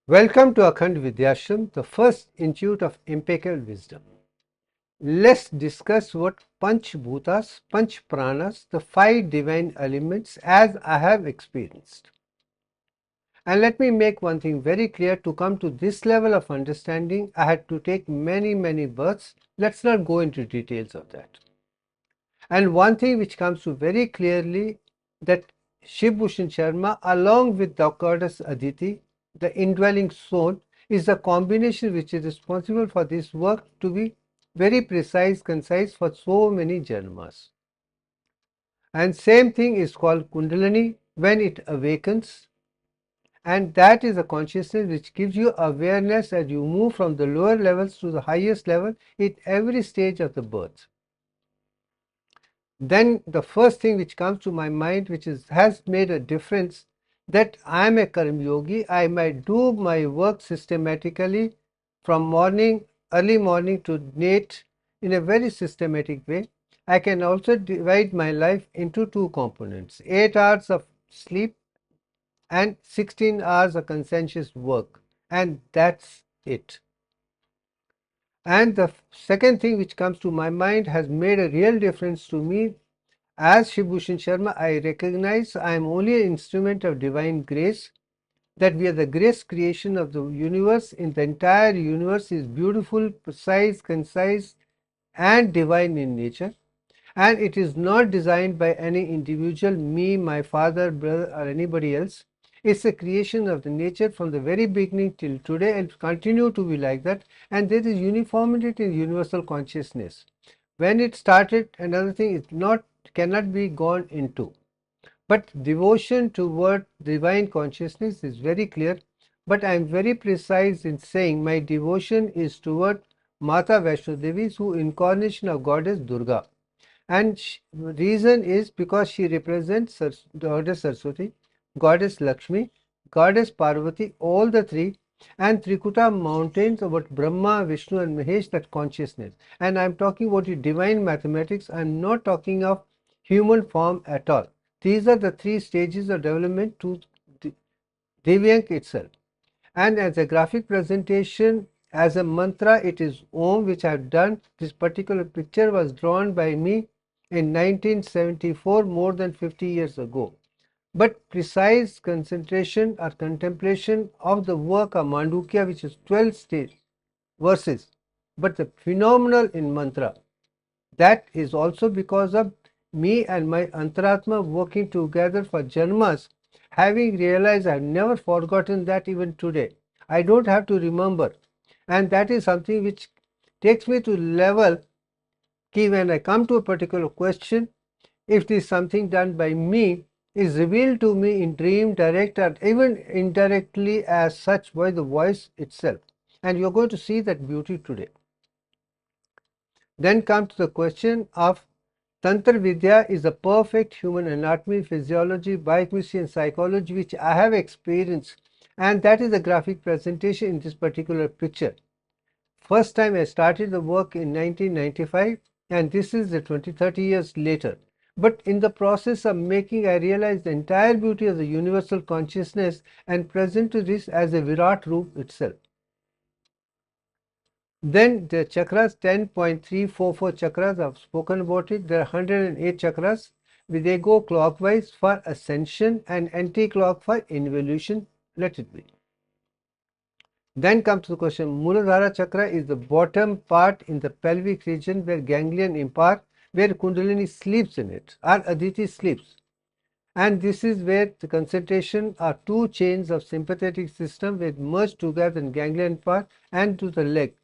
Welcome to Akhand Vidyashram, the first institute of impeccable wisdom. Let's discuss what PANCH-BHUTAs, PANCH-PRANAs, the five divine elements as I have experienced. And let me make one thing very clear, to come to this level of understanding, I had to take many births. Let's not go into details of that. And one thing which comes to very clearly, that Shiv Bhushan Sharma, along with the goddess Aditi, the indwelling soul, is the combination which is responsible for this work to be very precise, concise for so many janmas. And same thing is called Kundalini when it awakens, and that is a consciousness which gives you awareness as you move from the lower levels to the highest level at every stage of the birth. Then the first thing which comes to my mind, which has made a difference, that I am a Karma Yogi. I might do my work systematically from early morning to night in a very systematic way. I can also divide my life into two components: 8 hours of sleep and 16 hours of conscientious work, and that's it. And the second thing which comes to my mind has made a real difference to me. As Shiv Bhushan Sharma, I recognize I am only an instrument of divine grace, that we are the grace creation of the universe, and the entire universe is beautiful, precise, concise, and divine in nature. And it is not designed by any individual, me, my father, brother, or anybody else. It's a creation of the nature from the very beginning till today, and continue to be like that. And there is uniformity in universal consciousness. When it started, another thing is cannot be gone into. But devotion toward divine consciousness is very clear. But I am very precise in saying my devotion is toward Mata Vaishno Devi, who incarnation of goddess Durga. And reason is because she represents goddess Saraswati, goddess Lakshmi, goddess Parvati, all the three, and Trikuta mountains about Brahma, Vishnu, and Mahesh, that consciousness. And I am talking about the divine mathematics. I am not talking of human form at all. These are the three stages of development to Divyank itself. And as a graphic presentation, as a mantra, it is Om, which I have done. This particular picture was drawn by me in 1974, more than 50 years ago. But precise concentration or contemplation of the work of Mandukya, which is 12 verses, but the phenomenal in mantra, that is also because of me and my Antaratma working together for Janmas, having realized I have never forgotten that even today. I don't have to remember. And that is something which takes me to level key when I come to a particular question. If it is something done by me, is revealed to me in dream, direct, or even indirectly as such by the voice itself. And you're going to see that beauty today. Then come to the question of Tantra Vidya is a perfect human anatomy, physiology, biochemistry, and psychology which I have experienced, and that is the graphic presentation in this particular picture. First time I started the work in 1995, and this is the 30 years later. But in the process of making, I realized the entire beauty of the universal consciousness and present to this as a Virat Roop itself. Then the chakras, 10.344 chakras, I've spoken about it. There are 108 chakras. They go clockwise for ascension and anti-clock for involution. Let it be. Then comes the question, Muladhara chakra is the bottom part in the pelvic region where ganglion impart, where Kundalini sleeps in it, or Aditi sleeps. And this is where the concentration are two chains of sympathetic system which merge together in ganglion part and to the leg.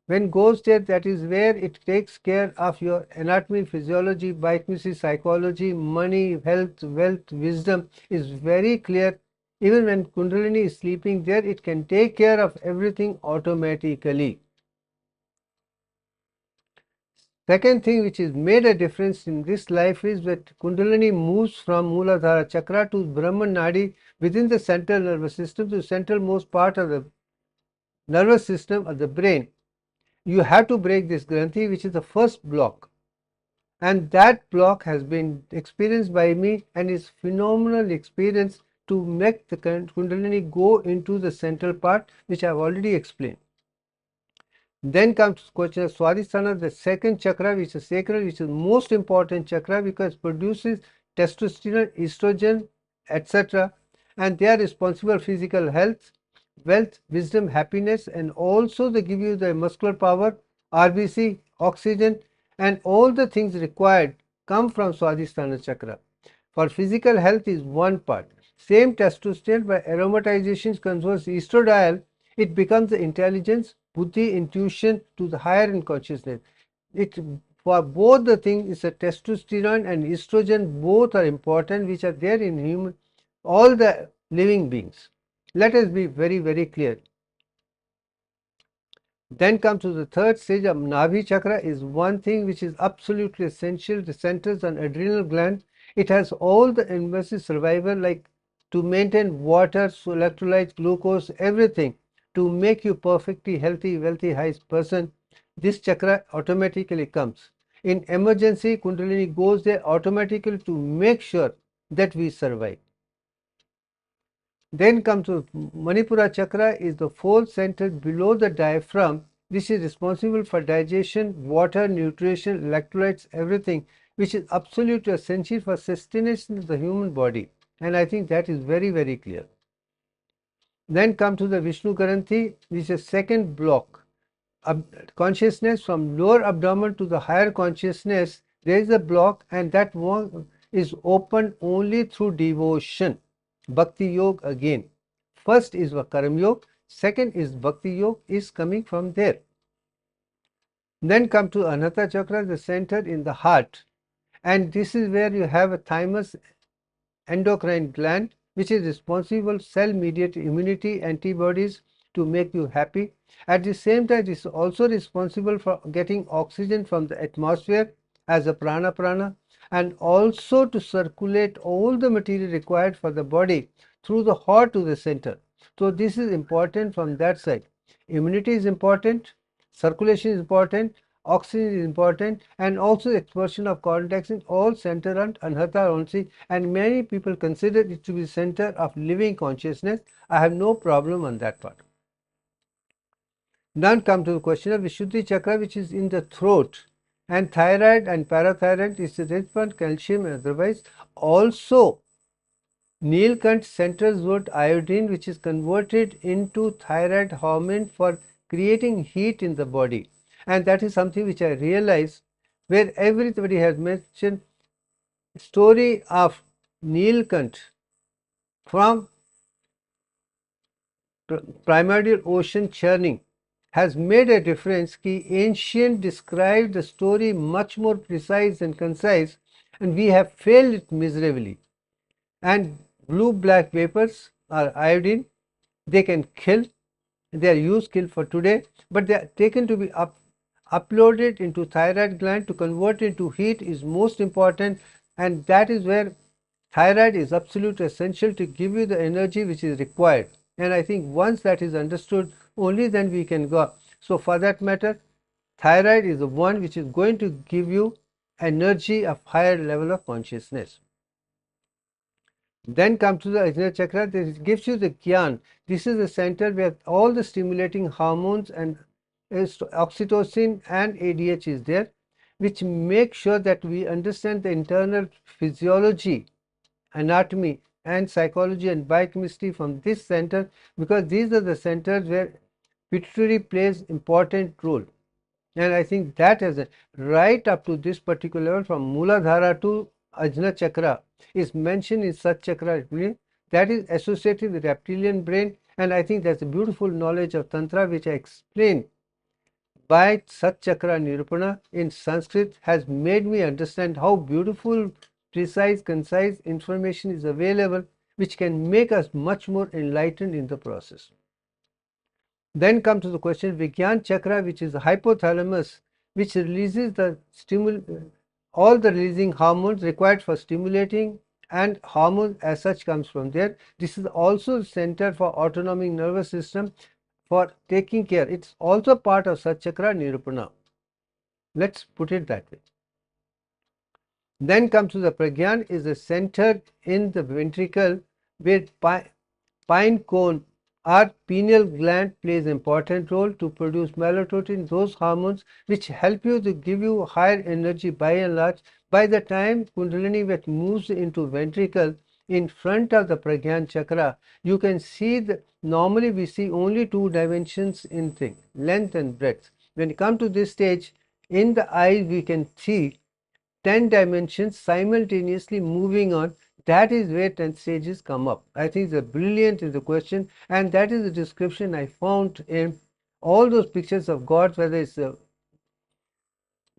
When goes there, that is where it takes care of your anatomy, physiology, biochemistry, psychology, money, health, wealth, wisdom is very clear. Even when Kundalini is sleeping there, it can take care of everything automatically. Second thing which has made a difference in this life is that Kundalini moves from Muladhara chakra to Brahman Nadi within the central nervous system, to the centralmost part of the nervous system of the brain. You have to break this Granthi, which is the first block. And that block has been experienced by me and is phenomenal experience to make the Kundalini go into the central part, which I have already explained. Then comes the question of Swadhisthana, the second chakra, which is sacral, which is most important chakra because it produces testosterone, estrogen, etc. And they are responsible for physical health, wealth, wisdom, happiness, and also they give you the muscular power, RBC, oxygen, and all the things required come from Swadhisthana chakra. For physical health is one part. Same testosterone by aromatization converts estradiol, it becomes the intelligence, buddhi, intuition to the higher in consciousness. It for both the things is a testosterone and estrogen, both are important, which are there in human all the living beings. Let us be very, very clear. Then comes to the third stage of Navi chakra is one thing which is absolutely essential. The centers on adrenal gland. It has all the necessary survival like to maintain water, so electrolytes, glucose, everything to make you perfectly healthy, wealthy, high person. This chakra automatically comes. In emergency, Kundalini goes there automatically to make sure that we survive. Then comes to Manipura chakra is the fourth center below the diaphragm. This is responsible for digestion, water, nutrition, electrolytes, everything, which is absolutely essential for sustenance of the human body. And I think that is very, very clear. Then come to the Vishnu Granthi, which is second block. Consciousness from lower abdomen to the higher consciousness, there is a block, and that one is opened only through devotion. Bhakti Yoga again. First is Karma Yoga, second is Bhakti Yoga, is coming from there. Then come to Anahata Chakra, the center in the heart, and this is where you have a thymus endocrine gland, which is responsible cell-mediated immunity, antibodies to make you happy. At the same time, it is also responsible for getting oxygen from the atmosphere as a prana, and also to circulate all the material required for the body through the heart to the center. So this is important from that side. Immunity is important, circulation is important, oxygen is important, and also expulsion of carbon dioxide, all center on Anahata only, and many people consider it to be center of living consciousness. I have no problem on that part. Then come to the question of Vishuddhi chakra, which is in the throat, and thyroid and parathyroid is rich for calcium and otherwise. Also, Neelkanth centers wood iodine, which is converted into thyroid hormone for creating heat in the body, and that is something which I realize, where everybody has mentioned story of Neelkanth from primordial ocean churning has made a difference. Ki ancient described the story much more precise and concise, and we have failed it miserably. And blue black vapors are iodine, they can kill, they are used kill for today, but they are taken to be uploaded into thyroid gland to convert into heat is most important, and that is where thyroid is absolutely essential to give you the energy which is required. And I think once that is understood, only then we can go. So for that matter, thyroid is the one which is going to give you energy of higher level of consciousness. Then come to the Ajna chakra. This gives you the Gyan. This is the center where all the stimulating hormones and oxytocin and ADH is there, which make sure that we understand the internal physiology, anatomy and psychology and biochemistry from this center, because these are the centers where pituitary plays important role. And I think that has right up to this particular level, from Mooladhara to Ajna chakra is mentioned in such chakra that is associated with reptilian brain, and I think that's a beautiful knowledge of Tantra which I explained by Sat Chakra Nirupana in Sanskrit has made me understand how beautiful, precise, concise information is available, which can make us much more enlightened in the process. Then come to the question Vigyan Chakra, which is the hypothalamus, which releases the all the releasing hormones required for stimulating, and hormone as such comes from there. This is also center for autonomic nervous system for taking care. It's also part of Sat Chakra Nirupana. Let's put it that way. Then comes to the Pragyan, is the center in the ventricle, where pine cone our pineal gland plays an important role to produce melatonin, those hormones which help you to give you higher energy by and large. By the time Kundalini which moves into ventricle in front of the Pragyan chakra, you can see that normally we see only two dimensions in thing, length and breadth. When you come to this stage, in the eye we can see 10 dimensions simultaneously moving on. That is where 10 stages come up. I think the brilliant is the question, and that is the description I found in all those pictures of gods, whether it's the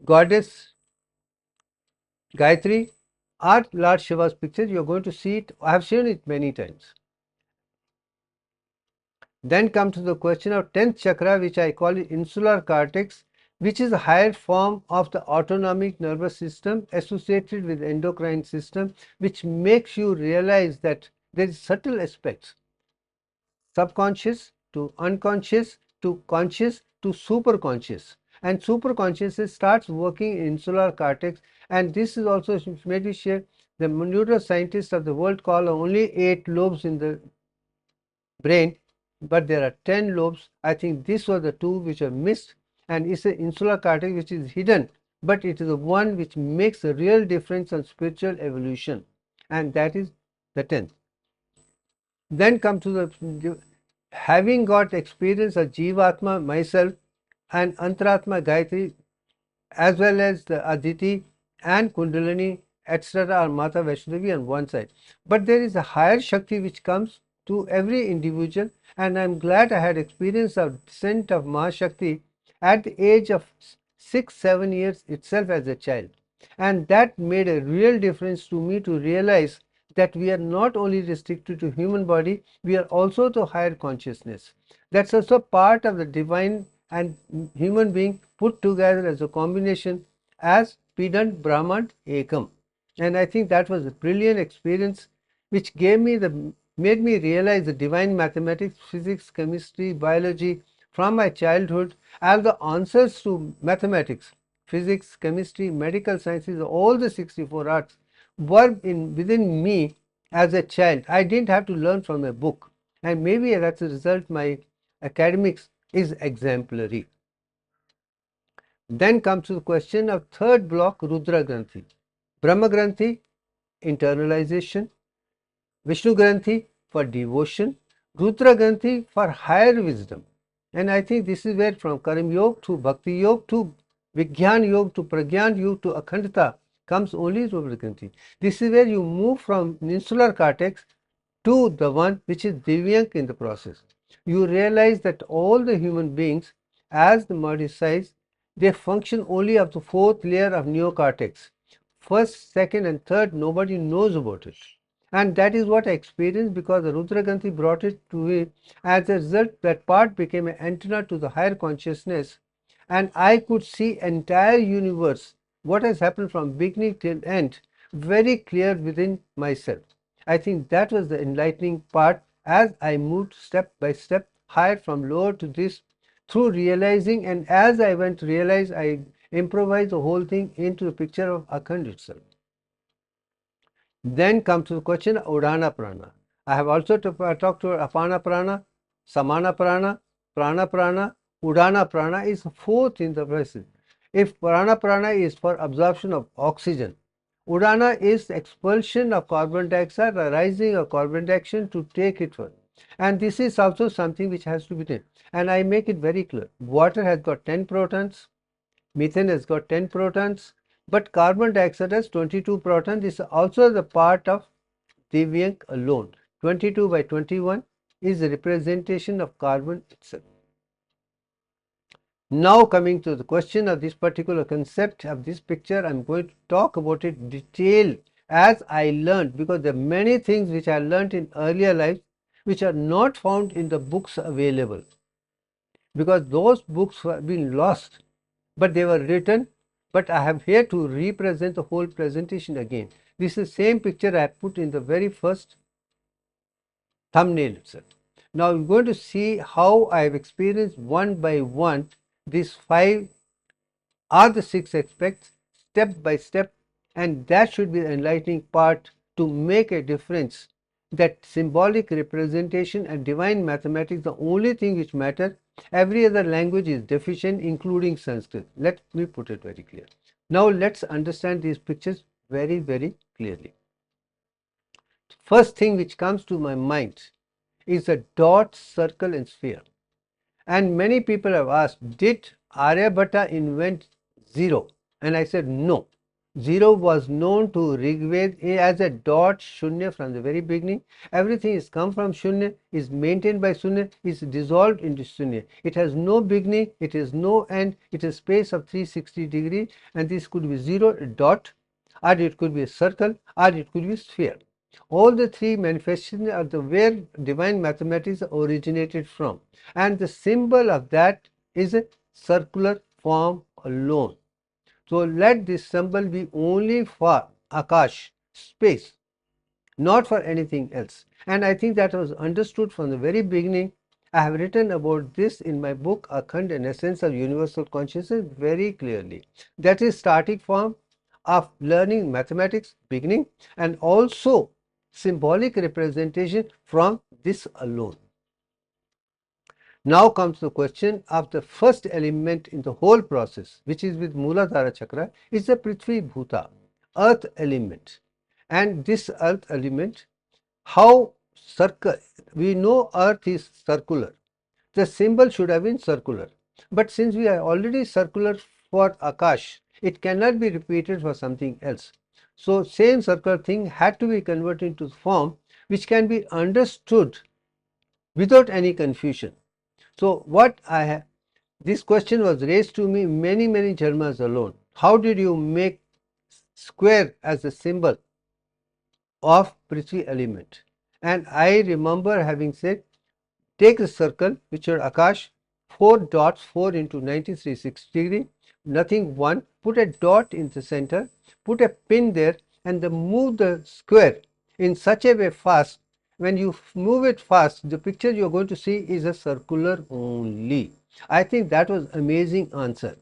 goddess Gayatri or Lord Shiva's pictures. You're going to see it. I have shown it many times. Then come to the question of 10th chakra, which I call it insular cortex, which is a higher form of the autonomic nervous system associated with endocrine system, which makes you realize that there is subtle aspects, subconscious to unconscious to conscious to superconscious, and superconsciousness starts working in insular cortex. And this is also maybe share the neuroscientists of the world call only 8 lobes in the brain, but there are 10 lobes. I think these were the two which are missed, and it's the insular cortex which is hidden, but it is the one which makes a real difference on spiritual evolution, and that is the 10th. Then come to the having got experience of Jivatma myself and Antaratma Gayatri as well as the Aditi and Kundalini, etc., are Mata Vaishnavi on one side. But there is a higher Shakti which comes to every individual, and I am glad I had experience of descent of Mahashakti at the age of 6-7 years itself as a child. And that made a real difference to me to realize that we are not only restricted to human body, we are also to higher consciousness. That's also part of the divine and human being put together as a combination as Pedant Brahman Ekam. And I think that was a brilliant experience which made me realize the divine mathematics, physics, chemistry, biology from my childhood as the answers to mathematics, physics, chemistry, medical sciences, all the 64 arts were within me as a child. I didn't have to learn from a book, and maybe that's a result my academics is exemplary. Then comes to the question of third block, Rudra Granthi. Brahma Granthi, internalization. Vishnu Granthi for devotion. Rudra Granthi for higher wisdom. And I think this is where from Karma Yoga to Bhakti Yoga to Vigyan Yoga to Pragyan Yoga to Akhandata comes only Rudra Granthi. This is where you move from insular cortex to the one which is Divyank in the process. You realize that all the human beings, as the body size, they function only up to fourth layer of neocortex. First, second, and third, nobody knows about it. And that is what I experienced because the Rudra Granthi brought it to me. As a result, that part became an antenna to the higher consciousness, and I could see entire universe, what has happened from beginning till end, very clear within myself. I think that was the enlightening part as I moved step by step higher from lower to this through realizing, and as I went to realize, I improvised the whole thing into the picture of Akhand itself. Then comes to the question of Udana Prana. I have also talked to Apana Prana, Samana Prana, Prana Prana, Udana Prana is fourth in the process. If Prana Prana is for absorption of oxygen, Udana is expulsion of carbon dioxide, rising of carbon dioxide to take it further. And this is also something which has to be done. And I make it very clear. Water has got 10 protons, methane has got 10 protons, but carbon dioxide has 22 protons. This is also the part of Divyank alone. 22 by 21 is the representation of carbon itself. Now coming to the question of this particular concept of this picture, I am going to talk about it detailed as I learned, because there are many things which I learned in earlier life which are not found in the books available, because those books have been lost, but they were written, but I have here to represent the whole presentation again. This is the same picture I put in the very first thumbnail itself. Now you're going to see how I have experienced one by one these 5 are the 6 aspects step by step, and that should be the enlightening part to make a difference that symbolic representation and divine mathematics the only thing which matter. Every other language is deficient, including Sanskrit. Let me put it very clear. Now let's understand these pictures very, very clearly. First thing which comes to my mind is a dot, circle and sphere. And many people have asked, did Aryabhatta invent zero? And I said no. Zero was known to Rigved as a dot, shunya from the very beginning. Everything is come from shunya, is maintained by shunya, is dissolved into shunya. It has no beginning, it has no end, it is space of 360 degrees, and this could be zero, a dot, or it could be a circle, or it could be a sphere. All the three manifestations are the where divine mathematics originated from, and the symbol of that is a circular form alone. So let this symbol be only for Akash, space, not for anything else. And I think that was understood from the very beginning. I have written about this in my book Akhand, an Essence of Universal Consciousness, very clearly. That is static form of learning mathematics, beginning, and also symbolic representation from this alone. Now comes the question of the first element in the whole process, which is with Mooladhara Chakra, is the Prithvi Bhuta, earth element. And this earth element, how we know earth is circular. The symbol should have been circular. But since we are already circular for Akash, it cannot be repeated for something else. So same circular thing had to be converted into form which can be understood without any confusion. So what I have, this question was raised to me many Jarmas alone. How did you make square as a symbol of Prithvi element? And I remember having said, take a circle which are Akash, 4 dots, 4 into 9360 degree, nothing 1, put a dot in the center, put a pin there, and then move the square in such a way fast. When you move it fast, the picture you are going to see is a circular only. I think that was amazing answer.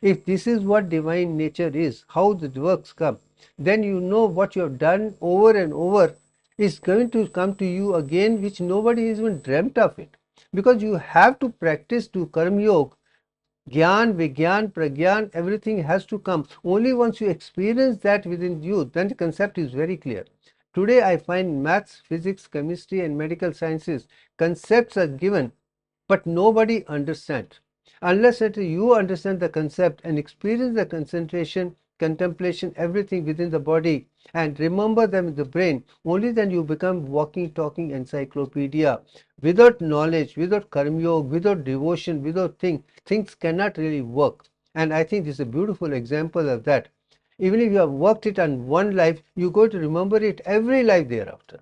If this is what divine nature is, how the works come, then you know what you have done over and over is going to come to you again, which nobody even dreamt of it. Because you have to practice to Karma Yoga, Gyan, Vigyan, Pragyan, everything has to come. Only once you experience that within you, then the concept is very clear. Today I find maths, physics, chemistry and medical sciences, concepts are given, but nobody understands. Unless you understand the concept and experience the concentration, contemplation, everything within the body and remember them in the brain, only then you become walking, talking encyclopedia. Without knowledge, without karma yoga, without devotion, without things cannot really work. And I think this is a beautiful example of that. Even if you have worked it on one life, you're going to remember it every life thereafter.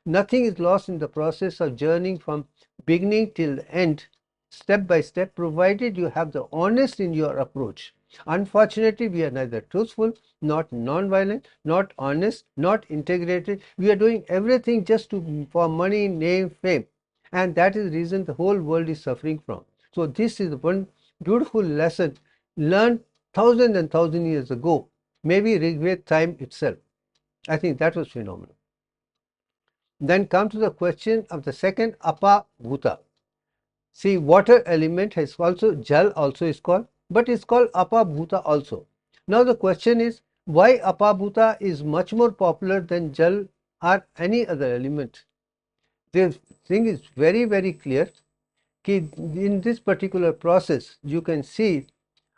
Nothing is lost in the process of journeying from beginning till end, step by step, provided you have the honest in your approach. Unfortunately, we are neither truthful, not non-violent, not honest, not integrated. We are doing everything just for money, name, fame. And that is the reason the whole world is suffering from. So this is one beautiful lesson learned thousands and thousands years ago, maybe Rigved time itself. I think that was phenomenal. Then come to the question of the second Apa Bhuta. See, water element has also, Jal also is called, but it's called Apa Bhuta also. Now the question is, why Apa Bhuta is much more popular than Jal or any other element? The thing is very clear. In this particular process, you can see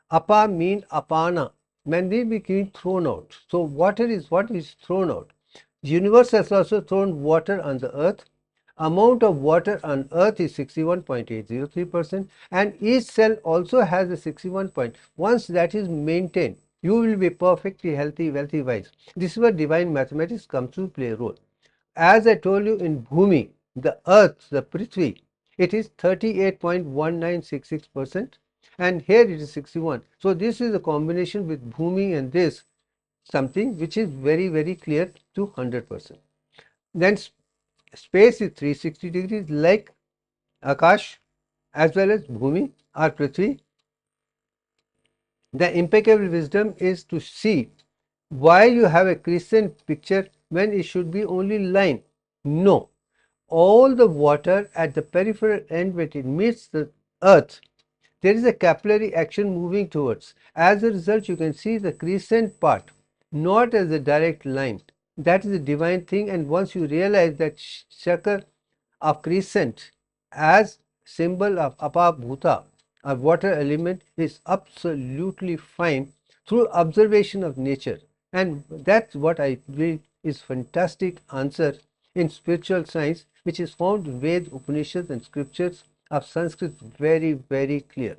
Apa mean apana, when they became thrown out. So water is what is thrown out. The universe has also thrown water on the earth. Amount of water on earth is 61.803%, and each cell also has a 61 point. Once that is maintained, you will be perfectly healthy, wealthy, wise. This is where divine mathematics comes to play a role. As I told you, in Bhumi, the earth, the Prithvi, it is 38.1966%, and here it is 61. So this is a combination with Bhumi and this, something which is very clear to 100%. Then space is 360 degrees, like Akash as well as Bhumi or Prithvi. The impeccable wisdom is to see why you have a crescent picture when it should be only line. No. All the water at the peripheral end when it meets the earth, there is a capillary action moving towards. As a result, you can see the crescent part, not as a direct line. That is a divine thing, and once you realize that chakra of crescent as symbol of apa-bhuta, a water element, is absolutely fine through observation of nature. And that's what I believe is fantastic answer in spiritual science, which is found in Ved, Upanishads and scriptures of Sanskrit very, very clear.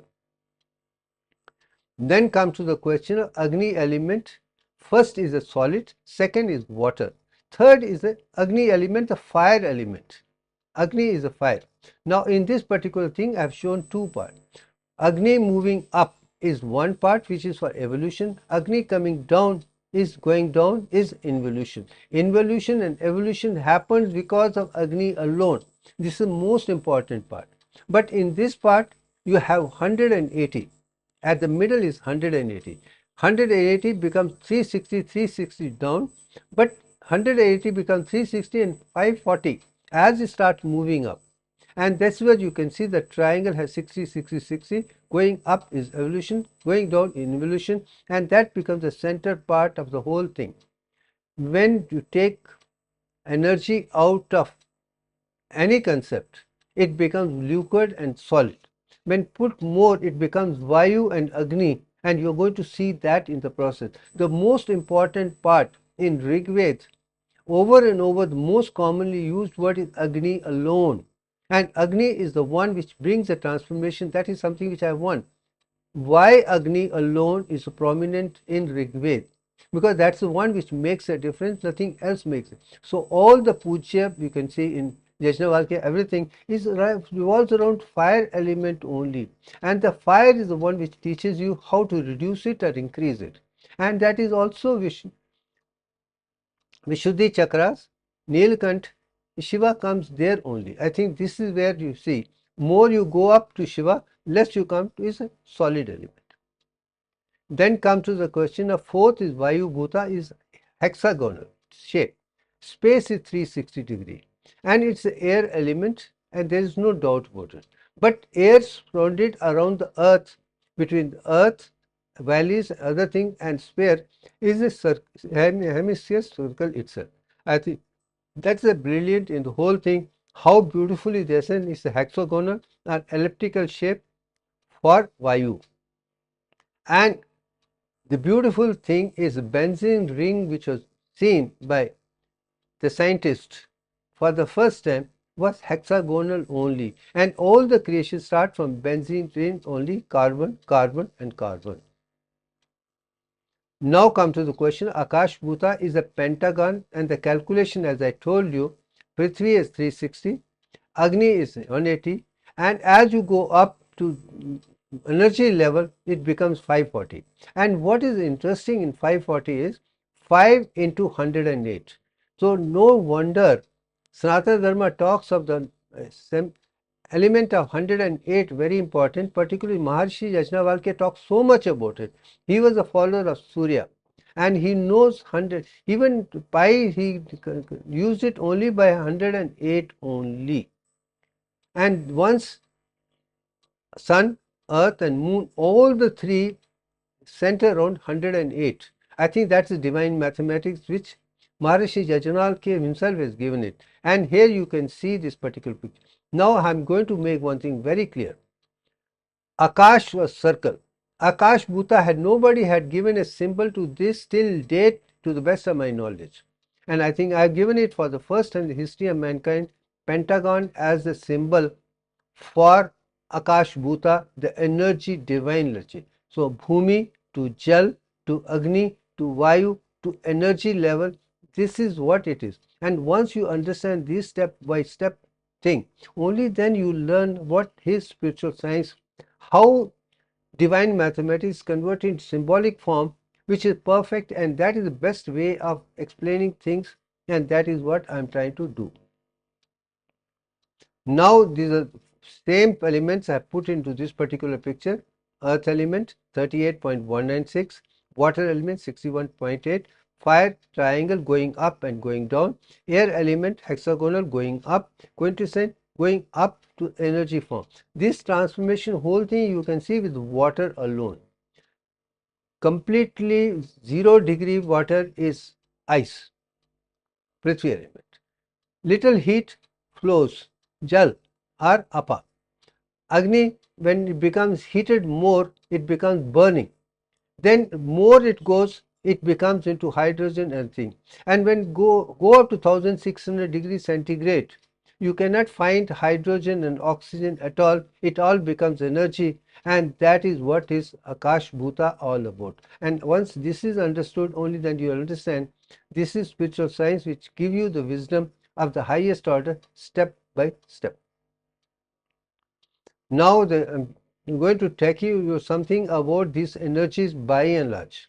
Then come to the question of Agni element. First is a solid, second is water, third is the Agni element, the fire element. Agni is a fire. Now in this particular thing I have shown two parts. Agni moving up is one part, which is for evolution. Agni coming down is going down is involution. Involution and evolution happens because of Agni alone. This is the most important part. But in this part you have 180. At the middle is 180. 180 becomes 360, 360 down, but 180 becomes 360 and 540 as you start moving up. And that's where you can see the triangle has 60, 60, 60. Going up is evolution, going down is involution, and that becomes the center part of the whole thing. When you take energy out of any concept, it becomes liquid and solid. When put more, it becomes Vayu and Agni, and you're going to see that in the process. The most important part in Rig Veda, over and over, the most commonly used word is Agni alone. And Agni is the one which brings the transformation. That is something which I want. Why Agni alone is prominent in Rig Veda? Because that's the one which makes a difference, nothing else makes it. So all the puja you can see in Yajnavalkya, everything is revolves around fire element only. And the fire is the one which teaches you how to reduce it or increase it. And that is also Vishuddhi chakras, Nilkant, Shiva comes there only. I think this is where you see, more you go up to Shiva, less you come to is a solid element. Then come to the question of fourth is Vayu Bhuta is hexagonal shape. Space is 360 degree and it's the air element and there is no doubt about it. But air surrounded around the earth, between the earth, valleys, other thing and sphere is a hemisphere circle itself. I think that's the brilliant in the whole thing. How beautifully this is a hexagonal and elliptical shape for Vayu. And the beautiful thing is a benzene ring which was seen by the scientist for the first time was hexagonal only, and all the creations start from benzene ring only, carbon, carbon and carbon. Now come to the question. Akash Bhuta is a pentagon and the calculation, as I told you, Prithvi is 360, Agni is 180, and as you go up to energy level it becomes 540. And what is interesting in 540 is 5 into 108. So no wonder Sanatana Dharma talks of the element of 108, very important. Particularly Maharshi Yajnavalkya talks so much about it. He was a follower of Surya and he knows 100. Even pi he used it only by 108 only. And once sun, earth and moon, all the three center around 108. I think that's the divine mathematics which Maharishi Yajnavalkya himself has given it. And here you can see this particular picture. Now I'm going to make one thing very clear. Akash was circle. Akash Bhuta nobody had given a symbol to this till date to the best of my knowledge. And I think I've given it for the first time in the history of mankind, pentagon as the symbol for Akash Bhuta, the energy, divine energy. So Bhumi to Jal to Agni to Vayu to energy level, this is what it is. And once you understand this step by step thing, only then you learn what his spiritual science, how divine mathematics converted into symbolic form, which is perfect, and that is the best way of explaining things, and that is what I am trying to do. Now these are same elements I have put into this particular picture. Earth element 38.196, water element 61.8, fire triangle going up and going down, air element hexagonal going up, quintessence going up to energy form. This transformation, whole thing you can see with water alone. Completely 0 degree water is ice, Prithvi element. Little heat flows, Jal or Apa. Agni, when it becomes heated more, it becomes burning. Then more it goes, it becomes into hydrogen and thing. And when go up to 1600 degrees centigrade, you cannot find hydrogen and oxygen at all. It all becomes energy, and that is what is Akash Bhuta all about. And once this is understood, only then you understand this is spiritual science which give you the wisdom of the highest order step by step. Now I'm going to take you something about these energies by and large.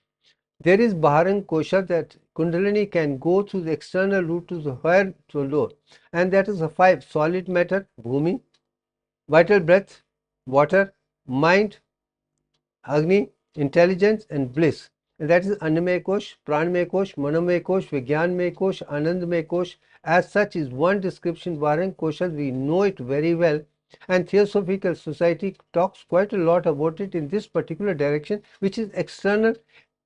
There is Bharang Kosha, that Kundalini can go through the external route to the higher to lower, and that is the 5: solid matter, Bhumi; vital breath, water; mind, Agni; intelligence and bliss. And that is Annamay Kosh, Pranamay Kosh, Manomay Kosh, Vigyanmay Kosh, Anandamay Kosh. As such is one description. Bharang Koshas, we know it very well, and Theosophical Society talks quite a lot about it in this particular direction, which is external.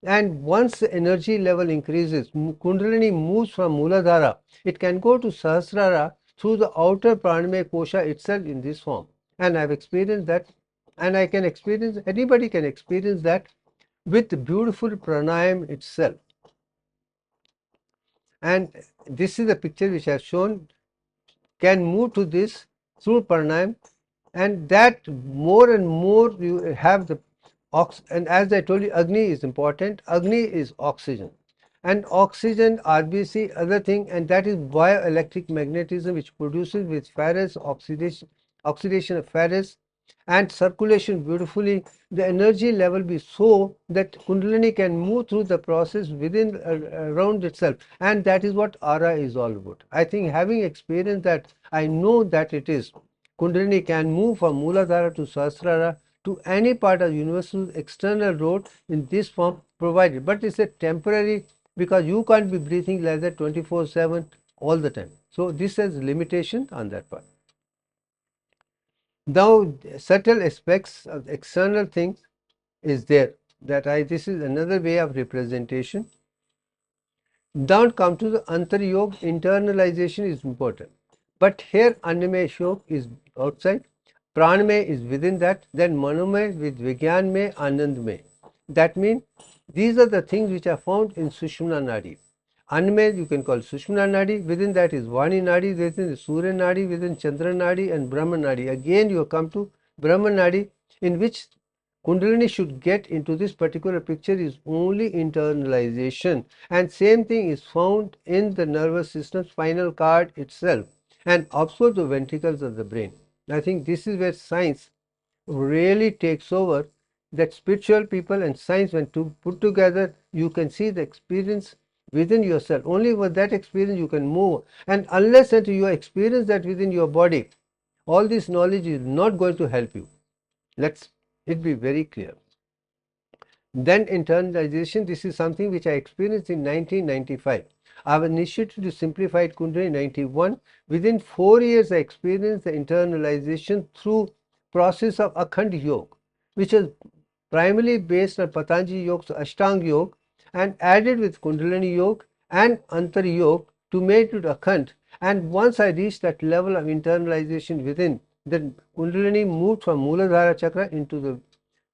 And once the energy level increases, Kundalini moves from Muladhara, it can go to Sahasrara through the outer Pranamaya Kosha itself in this form. And I've experienced that, and I can experience, anybody can experience that with the beautiful pranayam itself. And this is the picture which I have shown, can move to this through pranayam, and that more and more you have the and as I told you, Agni is important. Agni is oxygen, and oxygen, RBC, other thing, and that is bioelectric magnetism, which produces with ferrous oxidation of ferrous and circulation beautifully. The energy level be so that Kundalini can move through the process within around itself, and that is what aura is all about. I think having experienced that, I know that it is. Kundalini can move from Muladhara to Sahasrara to any part of universal external road in this form provided, but it's a temporary, because you can't be breathing like that 24/7 all the time. So this has limitation on that part. Now subtle aspects of external things is there, that this is another way of representation. Don't come to the Antar Yoga, internalization is important. But here Annamay Shok is outside, Pranamay is within that, then Manomay with Vigyanmay, Anandmay. That means these are the things which are found in Sushumna Nadi. Annamay you can call Sushumna Nadi, within that is Vani Nadi, within the Surya Nadi, within Chandra Nadi and Brahma Nadi. Again you come to Brahma Nadi, in which Kundalini should get into this particular picture is only internalization, and same thing is found in the nervous system, spinal cord itself, and also the ventricles of the brain. I think this is where science really takes over, that spiritual people and science, when put together, you can see the experience within yourself. Only with that experience you can move, and unless until you experience that within your body, all this knowledge is not going to help you. Let's it be very clear. Then internalization, this is something which I experienced in 1995. I was initiated to simplified Kundalini in 91. Within 4 years, I experienced the internalization through process of Akhand Yoga, which is primarily based on Patanjali Yoga's Ashtanga Yoga, and added with Kundalini Yoga and Antar Yoga to make it Akhand. And once I reached that level of internalization within, then Kundalini moved from Muladhara chakra into the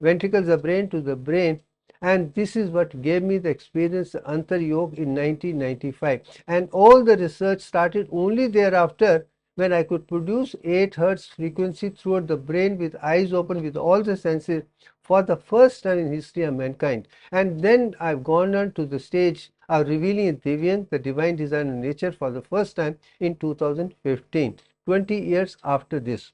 ventricles of brain to the brain, and this is what gave me the experience Antar Yoga in 1995. And all the research started only thereafter, when I could produce 8 Hz frequency throughout the brain with eyes open with all the senses for the first time in history of mankind. And then I've gone on to the stage of revealing Divyan, the divine design of nature, for the first time in 2015, 20 years after this.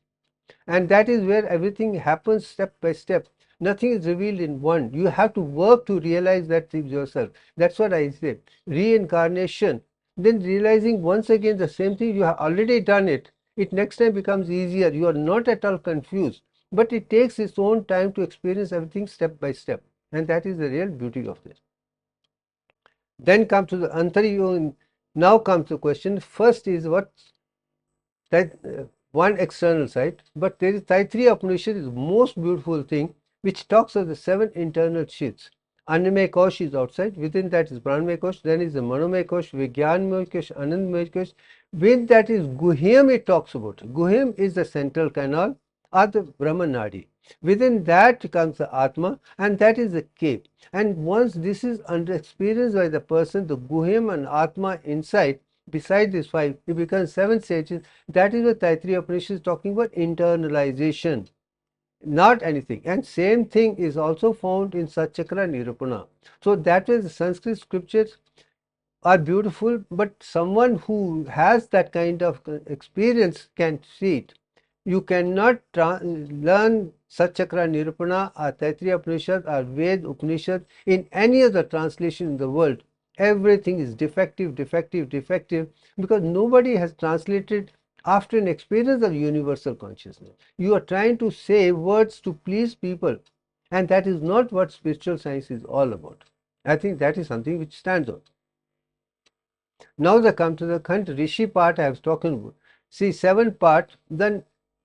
And that is where everything happens step by step. Nothing is revealed in one. You have to work to realize that thing yourself. That's what I said. Reincarnation, then realizing once again the same thing, you have already done it. It next time becomes easier. You are not at all confused. But it takes its own time to experience everything step by step. And that is the real beauty of this. Then comes to the Antaryoga. Now comes the question. First is what that one external side, but there is Taittiriya Upanishad is the most beautiful thing, which talks of the 7 internal sheaths. Annamaya Kosh is outside, within that is Pranamaya Kosh, then is the Manomaya Kosh, Vijnanamaya Kosh, Anandamaya Kosh. With that is Guhyam, it talks about. Guhyam is the central canal or the Brahman Nadi. Within that comes the Atma, and that is the cave. And once this is under experienced by the person, the Guhyam and Atma inside, beside these 5, it becomes 7 stages. That is what Taittiriya Upanishad is talking about, internalization, not anything. And same thing is also found in Satchakra Nirupana. So that is the Sanskrit scriptures are beautiful, but someone who has that kind of experience can see it. You cannot learn Satchakra Nirupana or Taittiriya Upanishad or Ved Upanishad in any other translation in the world. Everything is defective, defective, defective, because nobody has translated after an experience of universal consciousness. You are trying to say words to please people, and that is not what spiritual science is all about. I think that is something which stands out. Now they come to the Khant Rishi part I have spoken about. See, 7 part, then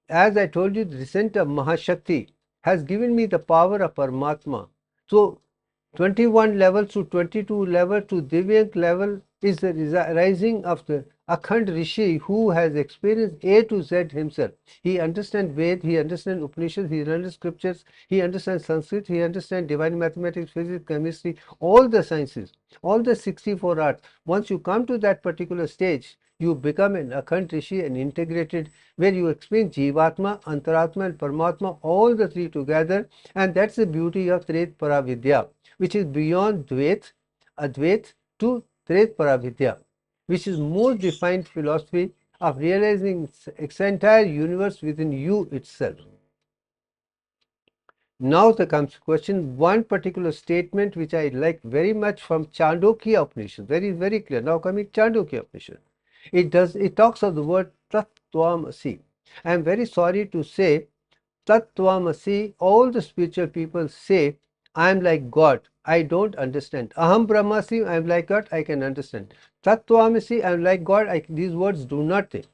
as I told you, the descent of Mahashakti has given me the power of Paramatma. So 21 levels to 22 level to Divyank level is the rising of the Akhand Rishi who has experienced A to Z himself. He understands Ved, he understands Upanishads, he understands scriptures, he understands Sanskrit, he understands divine mathematics, physics, chemistry, all the sciences, all the 64 arts. Once you come to that particular stage, you become an Akhand Rishi, an integrated, where you experience Jivatma, Antaratma and Paramatma, all the 3 together, and that's the beauty of Tret Paravidya, which is beyond Dvait, Advait to Tret Paravidya, which is more defined philosophy of realizing its entire universe within you itself. Now there comes question, one particular statement which I like very much from Chandogya Upanishad, very clear. Now coming Chandogya Upanishad. It talks of the word Tattvamasi. I am very sorry to say Tattvamasi, all the spiritual people say, I am like God, I don't understand. Aham Brahmasi, I am like God, I can understand. Tattvamasi, I am like God, these words do not think.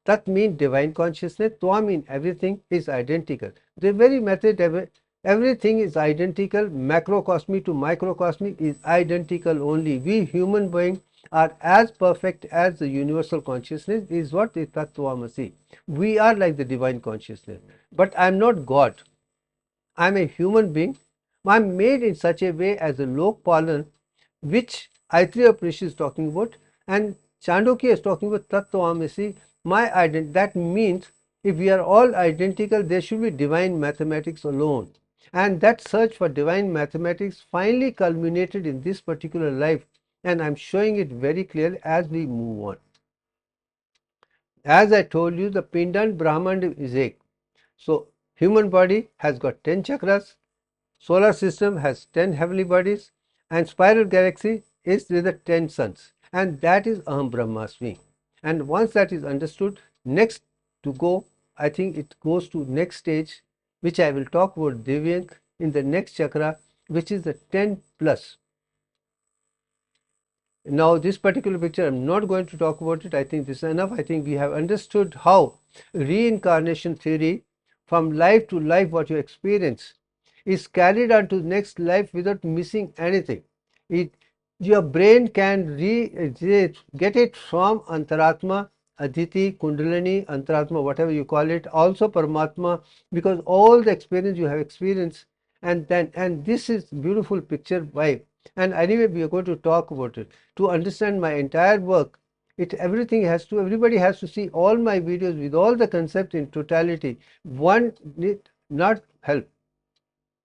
Tat means divine consciousness, Tva means everything is identical. The very method, everything is identical, macrocosmic to microcosmic is identical only. We human beings are as perfect as the universal consciousness is what is Tattvamasi. We are like the divine consciousness. But I am not God. I am a human being. I am made in such a way as a Lokpalan, which Aitreya Upanishad is talking about, and Chandogya is talking about Tattvamasi. That means if we are all identical, there should be divine mathematics alone. And that search for divine mathematics finally culminated in this particular life, and I'm showing it very clearly as we move on. As I told you, the Pindan Brahman is ek. So human body has got 10 chakras, solar system has 10 heavenly bodies, and spiral galaxy is with the 10 suns, and that is Aham Brahmasmi. And once that is understood, next to go, I think it goes to next stage, which I will talk about Divyank in the next chakra, which is the 10 plus. Now this particular picture, I'm not going to talk about it. I think this is enough. I think we have understood how reincarnation theory, from life to life, what you experience is carried on to the next life without missing anything. Your brain can get it from Antaratma, Aditi, Kundalini, Antaratma, whatever you call it, also Paramatma, because all the experience you have experienced, and this is beautiful picture by. And anyway, we are going to talk about it. To understand my entire work, everybody has to see all my videos with all the concepts in totality. One need not help.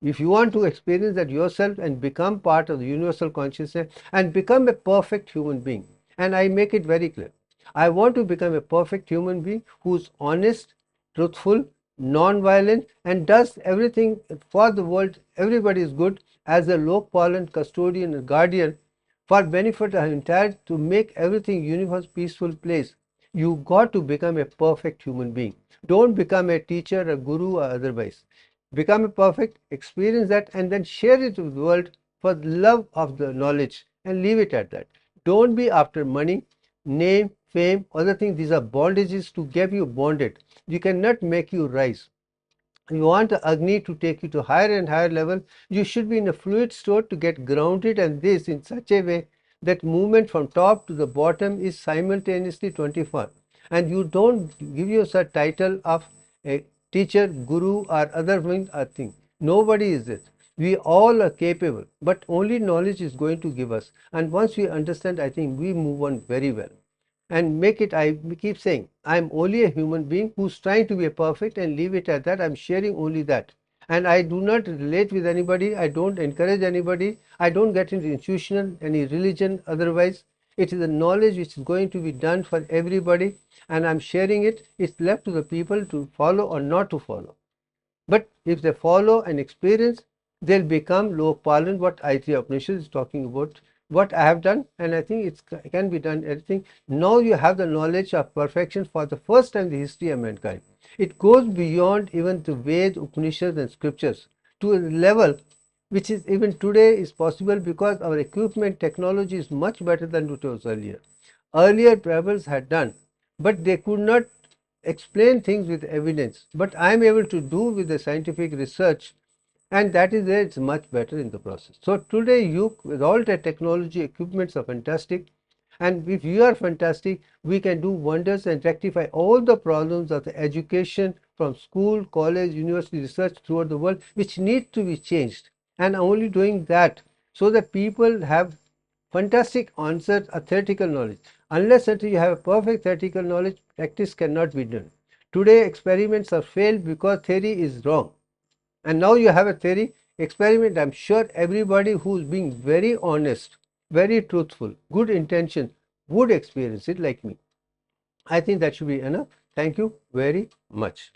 If you want to experience that yourself and become part of the universal consciousness and become a perfect human being, and I make it very clear, I want to become a perfect human being who's honest, truthful, non-violent, and does everything for the world, everybody is good, as a Lokpalan custodian and guardian for benefit of entire, to make everything universe peaceful place. You got to become a perfect human being. Don't become a teacher, a guru, or otherwise. Become a perfect, experience that, and then share it with the world for the love of the knowledge. and leave it at that. Don't be after money, name, fame, other things. These are bondages to get you bonded. You cannot make you rise. You want Agni to take you to higher and higher level, you should be in a fluid state to get grounded, and this in such a way that movement from top to the bottom is simultaneously 24. And you don't give yourself title of a teacher, guru, or other thing. Nobody is it. We all are capable, but only knowledge is going to give us. And once we understand, I think we move on very well and make it. I keep saying I'm only a human being who's trying to be perfect, and leave it at that. I'm sharing only that, and I do not relate with anybody. I don't encourage anybody. I don't get into institutional any religion otherwise. It is a knowledge which is going to be done for everybody, and I'm sharing it. It's left to the people to follow or not to follow. But if they follow and experience, they'll become Lokpalan, what Aitreya Upanishad is talking about, what I have done, and I think it can be done everything. Now you have the knowledge of perfection for the first time in the history of mankind. It goes beyond even the Ved, Upanishads and scriptures to a level which is even today is possible because our equipment technology is much better than it was earlier. Earlier travels had done, but they could not explain things with evidence. But I am able to do with the scientific research, and that is where it's much better in the process. So today you, with all the technology, equipments are fantastic, and if you are fantastic, we can do wonders and rectify all the problems of the education from school, college, university, research throughout the world, which need to be changed. And only doing that so that people have fantastic answers, a theoretical knowledge. Unless until you have a perfect theoretical knowledge, practice cannot be done. Today experiments are failed because theory is wrong. And now you have a theory experiment. I'm sure everybody who's being very honest, very truthful, good intention would experience it like me. I think that should be enough. Thank you very much.